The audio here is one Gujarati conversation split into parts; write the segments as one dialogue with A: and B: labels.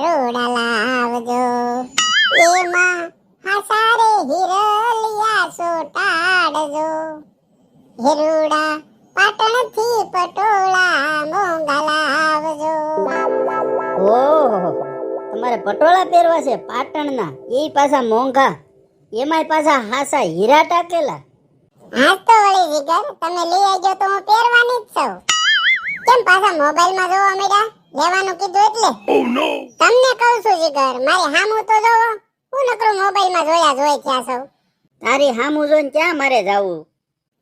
A: રોડા લાવજો એમાં હસારે હિરલિયા સોટાડજો હિરુડા પાટણથી પટોળા મોંઘા લાવજો.
B: ઓહો, તમારે પટોળા પહેરવા છે પાટણના, એ પાછા મોંઘા, એમાંય પાછા હાસા હીરા ટાકેલા.
A: હા તો વળી જીગર, તમે લઈ આવજો તો હું પહેરવાની જ છું. કેમ પાછા મોબાઈલમાં જોવા મળ્યા? લેવાનું કીધું એટલે તમને કહું છું જીગર, મારી હામું તો જોવો. હું નકરું મોબાઈલમાં જોઈ ક્યાં છું.
B: તારી હામું જોઈને ક્યાં મારે જાવું?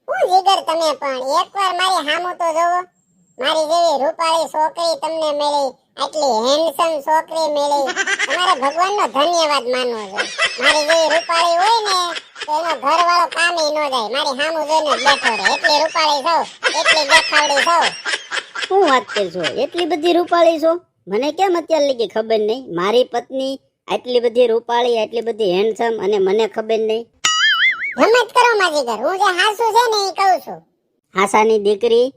A: હું જીગર તમે પણ એકવાર મારી હામું તો જોવો. મારી જેવી રૂપાળી છોકરી તમને મળી, આટલી હેન્ડસમ છોકરી મળી, તમારે ભગવાનનો ધન્યવાદ માનવો જોઈએ. મારી જેવી રૂપાળી હોય ને તો એનો ઘરવાળો કામે ન જાય, મારી હામું જોઈને જ બેઠો રહે. એટલી રૂપાળી છો, એટલી દેખાવડી છો.
B: શું વાત કરશો? એટલી બધી રૂપાળી છો? મને કેમ અત્યારે લગી ખબર નહીં? મારી પત્ની આટલી બધી રૂપાળી, આટલી બધી હેન્ડસમ, અને મને ખબર નહીં.
A: રમત કરો માજીગર, હું જે હાસુ છે ને એ કહું છું.
B: હાસાની દીકરી,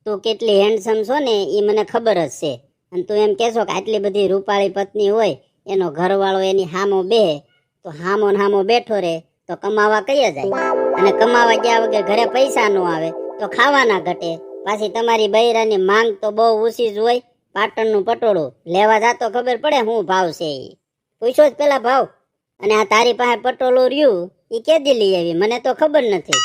B: તું કેટલી હેન્ડસમ છો ને એ મને ખબર જ છે. અને તું એમ કહેશો કે આટલી બધી રૂપાળી પત્ની હોય, એનો ઘરવાળો એની હામો બેહે તો હામો ને હામો બેઠો રહે તો કમાવા કયા જાય? અને કમાવા ગયા વગર ઘરે પૈસા નો આવે તો ખાવાના ઘટે. પાછી તમારી બૈરાની માંગ તો બહુ ઊંચી જ હોય. પાટણનું પટોળું લેવા જાતો ખબર પડે શું ભાવ છે એ પૂછો જ પેલા ભાવ. અને આ તારી પાસે પટોળું રહ્યું એ કેદી લઈ આવી મને તો ખબર નથી.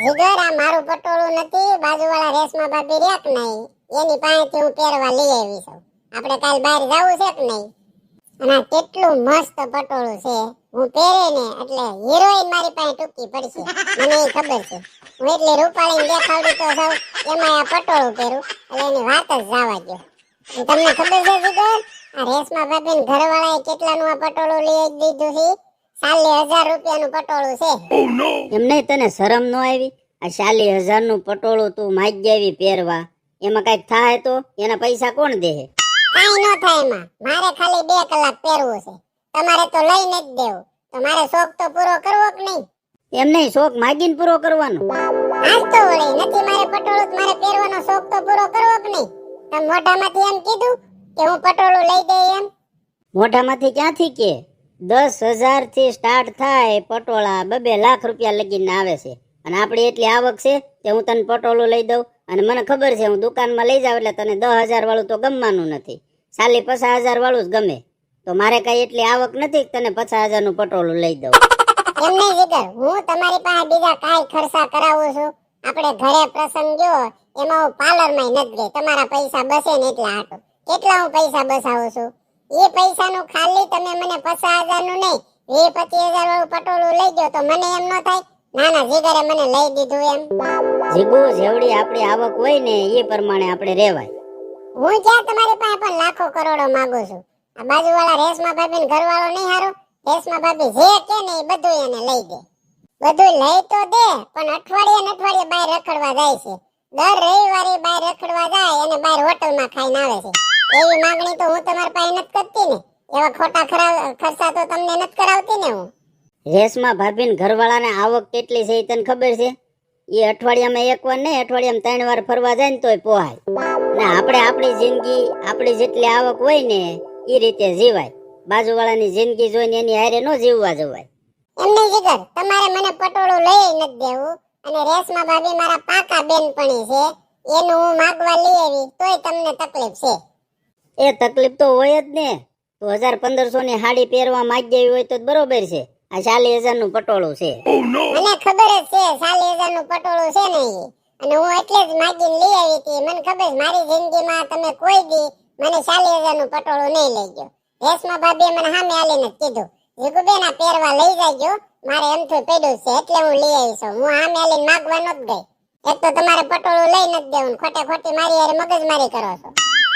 A: જીગર, આ મારું પટોળું નથી, બાજુવાળા રેશમા ભાભી રેક નહીં એની પાસેથી હું પહેરવા લઈ આવી છું. આપણે કાલ બહાર જવું છે કે નહીં? અને આ કેટલું મસ્ત પટોળું છે, હું પહેરે ને એટલે હિરોઈન મારી પાસે ટૂંકી પડશે, મને એ ખબર છે. હું એટલી રૂપાળી દેખાવડી તો સૌ, એમાં આ પટોળું પહેરું એટલે એની વાત જ જવા દો. તમને ખબર છે જીગર, આ રેશમા ભાભી ઘરવાળાએ કેટલાનું આ પટોળું લઈ દીધું છે? 40,000 રૂપિયાનું પટોળું છે.
B: એમ નહીં, તને શરમ ન આવી? આ 40,000 નું પટોળું તું માગી આવી પહેરવા, એમાં કઈક થાય તો એના પૈસા કોણ દે?
A: કાઈ ન થાય એમાં, મારે ખાલી 2 કલાક પહેરવું છે, તમારે તો લઈને જ દેવું. તો મારે શોખ તો પૂરો કરવો કે નહીં?
B: એમ નહીં, શોખ માગીને પૂરો કરવાનો.
A: આજ તો વળી નથી મારે પટોળું, મારે પહેરવાનો શોખ તો પૂરો કરવો કે નહીં? તમે મોઢામાંથી એમ કીધું કે હું પટોળું લઈ દે એમ?
B: મોઢામાંથી ક્યાંથી કે? 10,000 થી સ્ટાર્ટ થાય પટોળા, 2 લાખ રૂપિયા લગીને આવે છે. અને આપણી એટલી આવક છે કે હું તને પટોળું લઈ દઉં. અને મને ખબર છે હું દુકાનમાં લઈ જાઉં એટલે તને 10,000 વાળું તો ગમવાનું નથી, 50,000 વાળું જ ગમે. તો મારે કઈ એટલી આવક નથી કે તને 50,000 નું પટોળું લઈ દઉં.
A: એમ નહીં જીગર, હું તમારી પાસે બીજા કાંઈ ખર્ચા કરાવું છું? આપણે ઘરે પ્રસંગ ગયો એમાં હું પાર્લરમાં નથી ગઈ, તમારા પૈસા બસે ને એટલા હાટું. કેટલા હું પૈસા બસાવું છું? એ પૈસાનું ખાલી તમે મને 50,000 નું નહીં 20-25,000 વાળું પટોળું લઈ ગયો તો મને એમ ન થાય? નાના જીગરે મને લઈ દીધું એમ.
B: જીગુ, જેવડી આપણી આવક હોય ને એ પ્રમાણે આપણે રહેવાય.
A: હું જ્યાં તમારી પાસે પણ લાખો કરોડો માંગુ છું. આ બાજુવાળા રેશમા ભાભી ને ઘરવાળો નહીં હારો? રેશમા ભાભી જે કે ને એ બધું એને લઈ દે. બધું લઈ તો દે, પણ અઠવાડિયે ને અઠવાડિયે બહાર રખડવા જાય છે. દર રવિવારે બહાર રખડવા જાય અને બહાર હોટલમાં ખાઈને આવે છે. એવી માંગણી તો હું તમારી પાસે નથી કરતી ને. એવા ખોટા ખર્ચા તો તમને નથી કરાવતી ને હું.
B: રેશમા ભાભીને ઘરવાળાને આવક કેટલી છે એ તને ખબર છે? એ અઠવાડિયામાં 1 વાર નહીં, અઠવાડિયામાં 3 વાર ફરવા જાય ને તોય પોહાય. ને આપણે આપણી જિંદગી આપણી જેટલી આવક હોય ને એ રીતે જીવાય. બાજુવાળાની જિંદગી જોઈને એની હારે ન જીવવા જવાય.
A: એમને જીગર, તમારે મને પટોળું લઈ નથી દેવું. અને રેશમા ભાભી મારા પાકા બેનપણી છે, એનું હું માગવા લઈ આવી તોય તમને તકલીફ છે.
B: એ તકલીફ તો હોય જ ને. તો 1,000-1,500 ની હાડી પહેરવા માંગી આવી હોય તો બરોબર છે. આ 40,000 નું પટોળું છે.
A: મને ખબર જ છે 40,000 નું પટોળું છે ને એ. અને હું એટલે જ માગીને લઈ આવી હતી. મને ખબર છે મારી જિંદગીમાં તમે કોઈ દી મને 40,000 નું પટોળું નહીં લઈ ગયો. રેશમા ભાભીએ મને સામે આલીને કીધું, જીગુબેન આ પહેરવા લઈ જાજો, મારે એમ થયું પડ્યું છે એટલે હું લઈ આવી છું. હું સામે આલીને માગવા નત ગઈ. એક તો તમારે પટોળું લઈ નથી દેવું, ખોટે ખોટી મારી હારે મગજમારી કરો છો.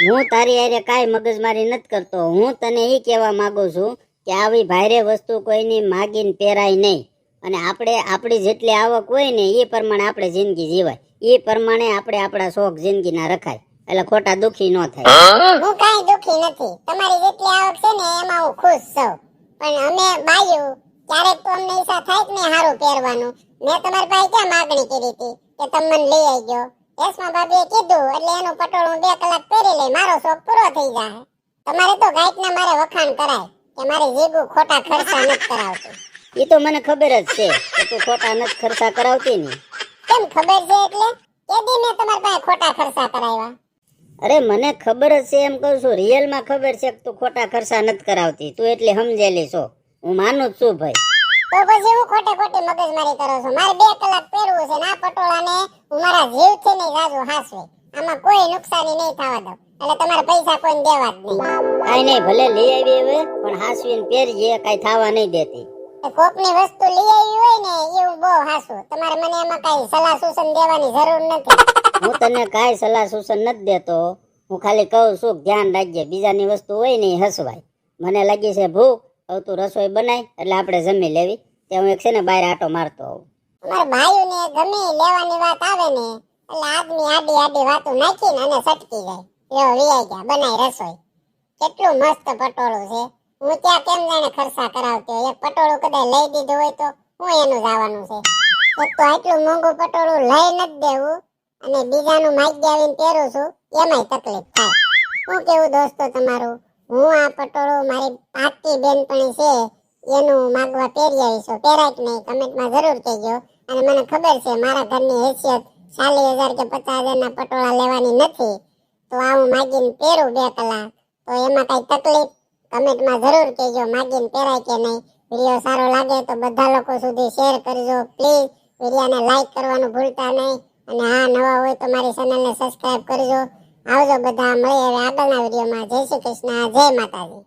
B: હું તારી હારે કાંઈ મગજમારી નથી કરતો. હું તને એ કહેવા માંગુ છું કે આવી ભારે વસ્તુ કોઈની માગીને પહેરાય નહીં. અને આપણે આપણી જેટલી આવક હોય ને એ પ્રમાણે આપણે જિંદગી જીવાય. એ પ્રમાણે આપણે આપણા શોખ જિંદગીના રખાય, એટલે ખોટા દુખી ન થાય.
A: હું કાંઈ દુખી નથી, તમારી જેટલી આવક છે ને એમાં હું ખુશ છું. પણ અમે બાયું ક્યારેક તો અમને ઈચ્છા થાય કે નહીં સારું પહેરવાનું. મેં તમારી પાસે ક્યાં માગણી કરી હતી કે તમે મને લઈ આવજો? રેશમા ભાભીએ કીધું એટલે એનું પટોળું 2 કલાક પહેરી લઈ, મારો શોખ પૂરો થઈ જાય. તમારે તો ગાયકના મારે વખાણ કરાય કે મારી જીગુ ખોટા ખર્ચા નથી કરાવતી.
B: એ તો મને ખબર જ છે કે તું ખોટા નથી ખર્ચા કરાવતી ને.
A: કેમ ખબર છે એટલે કેદી મેં તમારી પાસે ખોટા ખર્ચા કરાવ્યા?
B: અરે મને ખબર જ છે એમ કહું છું, રિયલમાં ખબર છે કે તું ખોટા ખર્ચા નથી કરાવતી. તું એટલે સમજેલી છો, હું માનું જ છું ભાઈ.
A: તો પછી હું ખોટે ખોટી મગજમારી કરો છો? મારે 2 કલાક પહેરવું છે ને આ પટોળાને હું મારા જીવથી નહીં જાજુ હાસવે. આમાં કોઈ નુકસાની નહીં થવા દઉં, એટલે તમારે પૈસા કોઈને દેવા જ નહીં.
B: કાંઈ નહીં, ભલે લઈ આવી હવે, પણ હાસવીને પહેરજે, કાંઈ થવા નહીં દેતી.
A: કોકની વસ્તુ લઈ આવી હોય ને એ હું બહુ હાસું. તમારે મને એમાં કઈ સલાહ સૂચન દેવાની જરૂર નથી.
B: હું તને કાંઈ સલાહ સૂચન નથી દેતો, હું ખાલી કહું છું કે ધ્યાન રાખજે, બીજાની વસ્તુ હોય ને એ હસવાય. મને લાગી છે ભૂખ, હવે તું રસોઈ બનાય એટલે આપણે જમી લેવી. ત્યાં હું એક છે ને બહાર આટો મારતો આવું.
A: અમારા ભાઈઓને ગમે લેવાની વાત આવે ને એટલે આદમી આડી આડી વાતો નાખીને અને સટકી જાય. લ્યો વિયાઈ ગયા, બનાય રસોઈ. કેટલું મસ્ત પટોળું છે. હું ત્યાં કેમ જાણે ખર્ચા કરાવતી હોય. એક પટોળું કદાચ લઈ દીધું હોય તો હું એનું જવાનું છે. એક તો આટલું મોંઘું પટોળું લઈ નથી દેવું અને બીજાનું માગી આવીને પહેરું છું, એમાંય તકલીફ થાય. હું કેવું દોસ્તો તમારું, હું આ પટોળું મારી પાકી બેનપણી છે એનું માગવા પહેરી આવીશું. પહેરાય કે નહીં કમેન્ટમાં જરૂર કહેજો. અને મને ખબર છે મારા ઘરની હેસિયત 40,000 કે 50,000 પટોળા લેવાની નથી, તો આ હું માગીને પહેરું 2 કલાક, તો એમાં કઈ તકલીફ કમેન્ટમાં જરૂર કહેજો. માગીને પહેરાય કે નહીં. વિડીયો સારો લાગે તો બધા લોકો સુધી શેર કરજો પ્લીઝ. વિડીયોને લાઈક કરવાનું ભૂલતા નહીં. અને હા, નવા હોય તો મારી ચેનલને સબસ્ક્રાઇબ કરજો. આવજો બધા, મળીએ હવે આગળના વિડીયોમાં. જય શ્રી કૃષ્ણ, જય માતાજી.